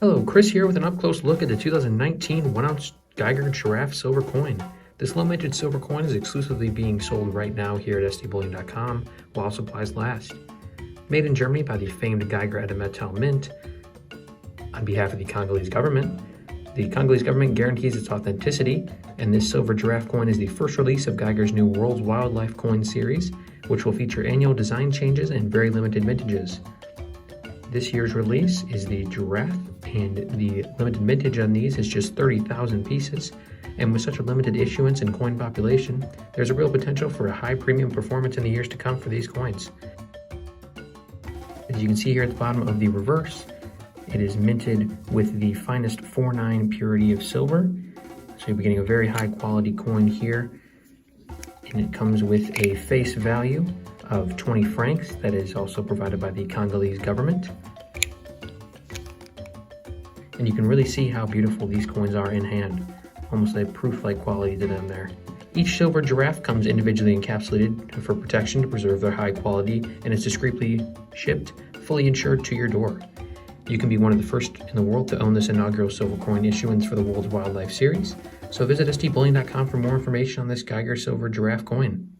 Hello, Chris here with an up-close look at the 2019 1-ounce Geiger Giraffe Silver Coin. This low-mintage silver coin is exclusively being sold right now here at stbullion.com while supplies last. Made in Germany by the famed Geiger Edelmetalle Mint on behalf of the Congolese government. The Congolese government guarantees its authenticity, and this silver giraffe coin is the first release of Geiger's new World's Wildlife Coin series, which will feature annual design changes and very limited mintages. This year's release is the giraffe, and the limited mintage on these is just 30,000 pieces. And with such a limited issuance and coin population, there's a real potential for a high premium performance in the years to come for these coins. As you can see here at the bottom of the reverse, it is minted with the finest 4.9 purity of silver. So you'll be getting a very high quality coin here. And it comes with a face value of 20 francs that is also provided by the Congolese government. And you can really see how beautiful these coins are in hand. Almost a proof-like quality to them there. Each silver giraffe comes individually encapsulated for protection to preserve their high quality, and is discreetly shipped, fully insured to your door. You can be one of the first in the world to own this inaugural silver coin issuance for the World's Wildlife Series. So visit stbullion.com for more information on this Geiger Silver Giraffe Coin.